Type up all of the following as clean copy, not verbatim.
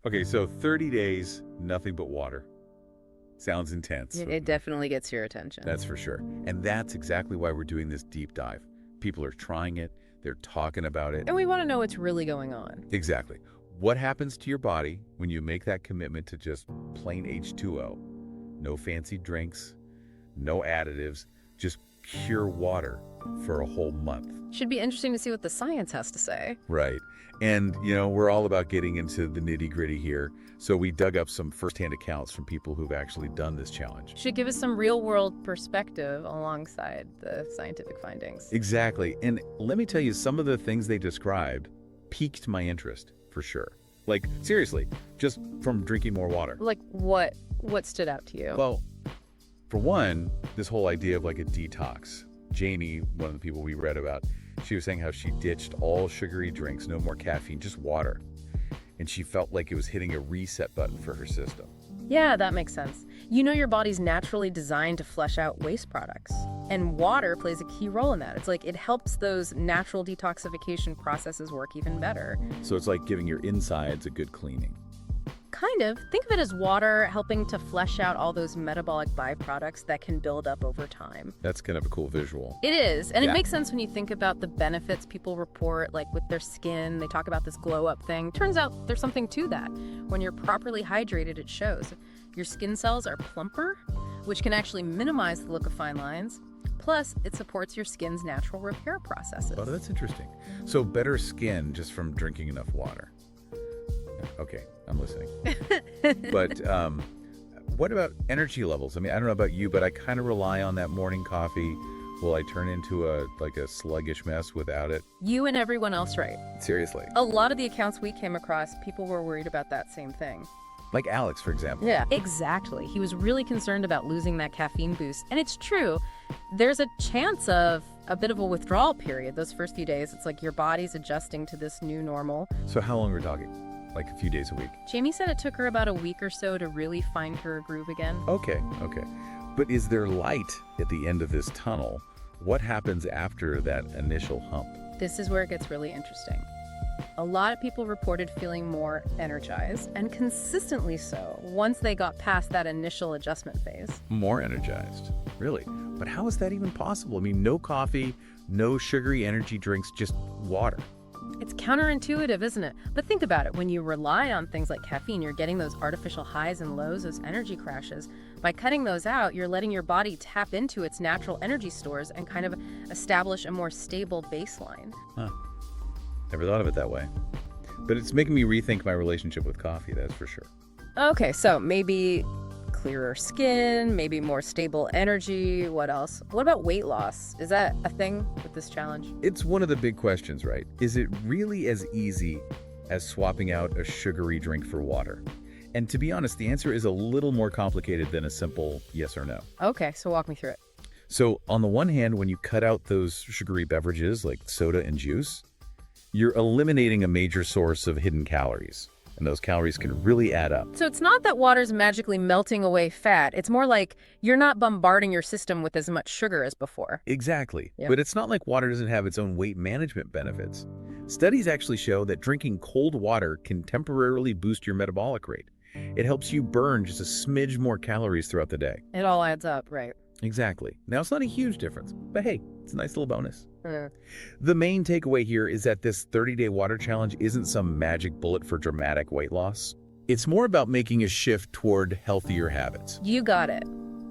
Okay, so 30 days, nothing but water. Sounds intense. It definitely gets your attention. That's for sure. And that's exactly why we're doing this deep dive. People are trying it, they're talking about it. And we want to know what's really going on. Exactly. What happens to your body when you make that commitment to just plain H2O? No fancy drinks, no additives, just pure water for a whole month. Should be interesting to see what the science has to say. Right. And, we're all about getting into the nitty-gritty here. So we dug up some firsthand accounts from people who've actually done this challenge. Should give us some real-world perspective alongside the scientific findings. Exactly. And let me tell you, some of the things they described piqued my interest, for sure. Like, seriously, just from drinking more water. Like what stood out to you? Well, for one, this whole idea of like a detox. Jamie, one of the people we read about, she was saying how she ditched all sugary drinks, no more caffeine, just water. And she felt like it was hitting a reset button for her system. Yeah, that makes sense. Your body's naturally designed to flush out waste products. And water plays a key role in that. It's like it helps those natural detoxification processes work even better. So it's like giving your insides a good cleaning. Kind of. Think of it as water helping to flesh out all those metabolic byproducts that can build up over time. That's kind of a cool visual. It is. And Yeah. It makes sense when you think about the benefits people report, like with their skin. They talk about this glow up thing. Turns out there's something to that. When you're properly hydrated, it shows. Your skin cells are plumper, which can actually minimize the look of fine lines. Plus, it supports your skin's natural repair processes. Oh, that's interesting. So better skin just from drinking enough water. Okay, I'm listening. But what about energy levels? I mean, I don't know about you, but I kind of rely on that morning coffee. Will I turn into a sluggish mess without it? You and everyone else, right? Seriously. A lot of the accounts we came across, people were worried about that same thing. Like Alex, for example. Yeah, exactly. He was really concerned about losing that caffeine boost. And it's true. There's a chance of a bit of a withdrawal period those first few days. It's like your body's adjusting to this new normal. So how long are we talking? Like a few days a week? Jamie said it took her about a week or so to really find her groove again. Okay. But is there light at the end of this tunnel? What happens after that initial hump? This is where it gets really interesting. A lot of people reported feeling more energized, and consistently so, once they got past that initial adjustment phase. More energized. Really? But how is that even possible? I mean, no coffee, no sugary energy drinks, just water. It's counterintuitive, isn't it? But think about it. When you rely on things like caffeine, you're getting those artificial highs and lows, those energy crashes. By cutting those out, you're letting your body tap into its natural energy stores and kind of establish a more stable baseline. Huh. Never thought of it that way. But it's making me rethink my relationship with coffee, that's for sure. Okay, so maybe clearer skin, maybe more stable energy. What else? What about weight loss? Is that a thing with this challenge? It's one of the big questions, right? Is it really as easy as swapping out a sugary drink for water? And to be honest, the answer is a little more complicated than a simple yes or no. Okay, so walk me through it. So on the one hand, when you cut out those sugary beverages like soda and juice, you're eliminating a major source of hidden calories. And those calories can really add up. So it's not that water's magically melting away fat. It's more like you're not bombarding your system with as much sugar as before. Exactly. Yep. But it's not like water doesn't have its own weight management benefits. Studies actually show that drinking cold water can temporarily boost your metabolic rate. It helps you burn just a smidge more calories throughout the day. It all adds up, right? Exactly. Now, it's not a huge difference, but hey, it's a nice little bonus. The main takeaway here is that this 30-day water challenge isn't some magic bullet for dramatic weight loss. It's more about making a shift toward healthier habits. You got it.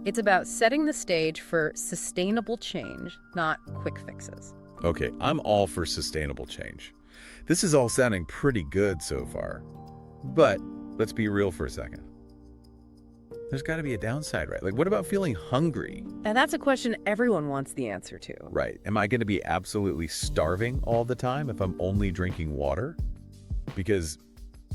It's about setting the stage for sustainable change, not quick fixes. Okay, I'm all for sustainable change. This is all sounding pretty good so far. But let's be real for a second. There's got to be a downside, right? Like, what about feeling hungry? And that's a question everyone wants the answer to. Right. Am I going to be absolutely starving all the time if I'm only drinking water? Because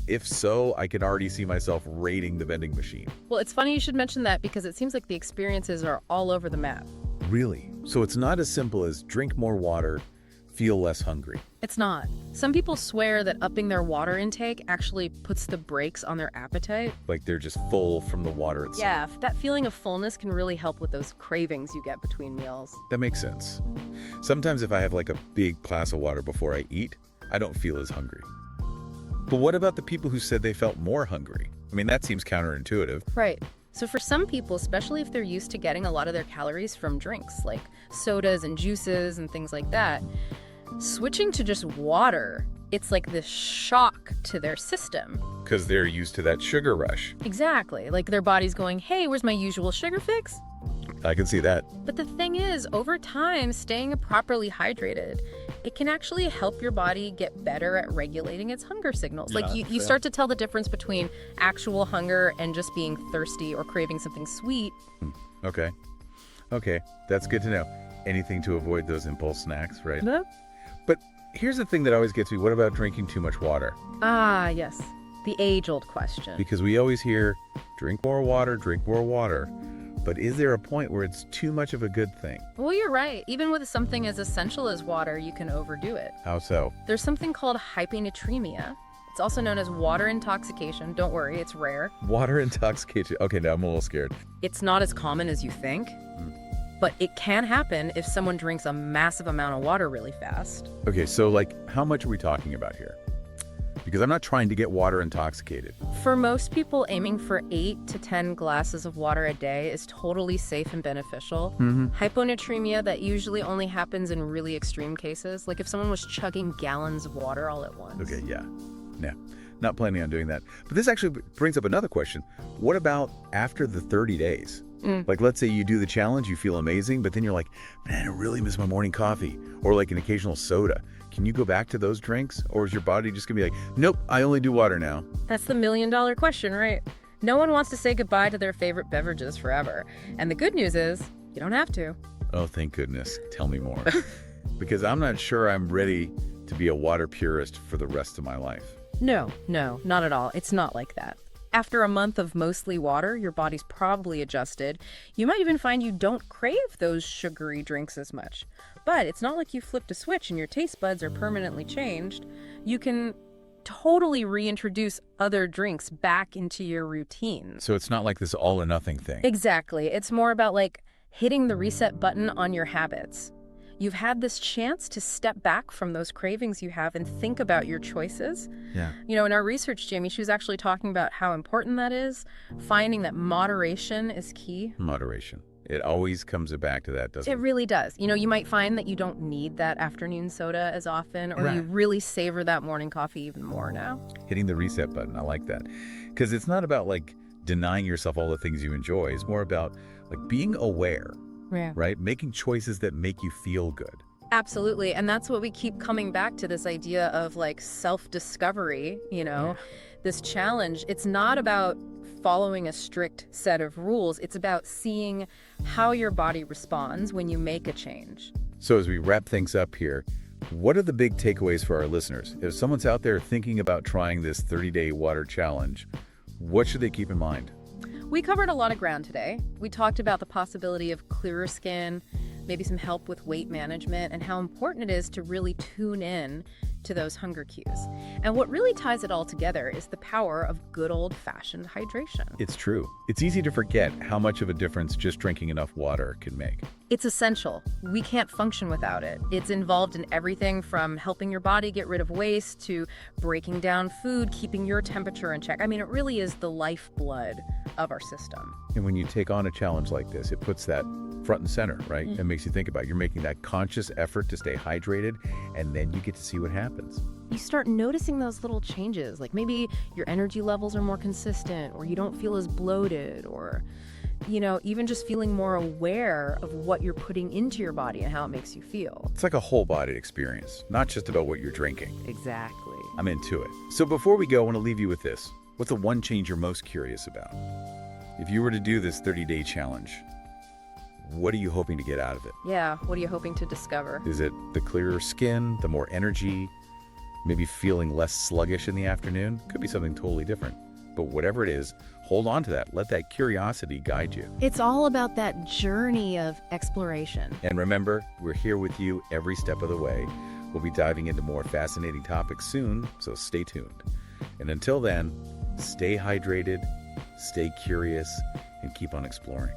if so, I can already see myself raiding the vending machine. Well, it's funny you should mention that because it seems like the experiences are all over the map. Really? So it's not as simple as drink more water, feel less hungry. It's not. Some people swear that upping their water intake actually puts the brakes on their appetite. Like they're just full from the water itself. Yeah, that feeling of fullness can really help with those cravings you get between meals. That makes sense. Sometimes if I have like a big glass of water before I eat, I don't feel as hungry. But what about the people who said they felt more hungry? I mean, that seems counterintuitive. Right. So for some people, especially if they're used to getting a lot of their calories from drinks, like sodas and juices and things like that, switching to just water, it's like this shock to their system. Because they're used to that sugar rush. Exactly. Like their body's going, hey, where's my usual sugar fix? I can see that. But the thing is, over time, staying properly hydrated, it can actually help your body get better at regulating its hunger signals. Yeah, Like you start to tell the difference between actual hunger and just being thirsty or craving something sweet. Okay. Okay, that's good to know. Anything to avoid those impulse snacks, right? No? But here's the thing that always gets me. What about drinking too much water? Ah, yes. The age-old question. Because we always hear, drink more water, drink more water. But is there a point where it's too much of a good thing? Well, you're right. Even with something as essential as water, you can overdo it. How so? There's something called hyponatremia. It's also known as water intoxication. Don't worry, it's rare. Water intoxication. Okay, now I'm a little scared. It's not as common as you think, but it can happen if someone drinks a massive amount of water really fast. Okay, so like, how much are we talking about here? Because I'm not trying to get water intoxicated. For most people, aiming for 8 to 10 glasses of water a day is totally safe and beneficial. Hyponatremia, that usually only happens in really extreme cases, like if someone was chugging gallons of water all at once. Okay, yeah. No, not planning on doing that. But this actually brings up another question. What about after the 30 days? Like, let's say you do the challenge, you feel amazing, but then you're like, man, I really miss my morning coffee, or like an occasional soda. Can you go back to those drinks? Or is your body just gonna be like, nope, I only do water now? That's the million-dollar question, right? No one wants to say goodbye to their favorite beverages forever. And the good news is, you don't have to. Oh, thank goodness. Tell me more. Because I'm not sure I'm ready to be a water purist for the rest of my life. No, not at all. It's not like that. After a month of mostly water, your body's probably adjusted. You might even find you don't crave those sugary drinks as much. But it's not like you flipped a switch and your taste buds are permanently changed. You can totally reintroduce other drinks back into your routine. So it's not like this all or nothing thing. Exactly. It's more about like hitting the reset button on your habits. You've had this chance to step back from those cravings you have and think about your choices. Yeah. You know, in our research, Jamie, she was actually talking about how important that is, finding that moderation is key. Moderation. It always comes back to that, doesn't It it? really does. You know, you might find that you don't need that afternoon soda as often, or you really savor that morning coffee even more now. Hitting the reset button. I like that. Because it's not about like denying yourself all the things you enjoy. It's more about like being aware, Yeah. right? Making choices that make you feel good. Absolutely. And that's what we keep coming back to, this idea of like self-discovery, you know, this challenge. It's not about following a strict set of rules. It's about seeing how your body responds when you make a change. So as we wrap things up here, what are the big takeaways for our listeners? If someone's out there thinking about trying this 30-day water challenge, what should they keep in mind? We covered a lot of ground today. We talked about the possibility of clearer skin, maybe some help with weight management, and how important it is to really tune in to those hunger cues. And what really ties it all together is the power of good old-fashioned hydration. It's true. It's easy to forget how much of a difference just drinking enough water can make. It's essential. We can't function without it. It's involved in everything from helping your body get rid of waste to breaking down food, keeping your temperature in check. I mean, it really is the lifeblood of our system. And when you take on a challenge like this, it puts that front and center, right? It makes you think about it. You're making that conscious effort to stay hydrated, and then you get to see what happens. You start noticing those little changes, like maybe your energy levels are more consistent, or you don't feel as bloated, or, you know, even just feeling more aware of what you're putting into your body and how it makes you feel. It's like a whole body experience, not just about what you're drinking. Exactly. I'm into it. So before we go, I want to leave you with this. What's the one change you're most curious about? If you were to do this 30-day challenge, what are you hoping to get out of it? Yeah, what are you hoping to discover? Is it the clearer skin, the more energy, maybe feeling less sluggish in the afternoon? Could be something totally different. But whatever it is, hold on to that. Let that curiosity guide you. It's all about that journey of exploration. And remember, we're here with you every step of the way. We'll be diving into more fascinating topics soon, so stay tuned. And until then, stay hydrated, stay curious, and keep on exploring.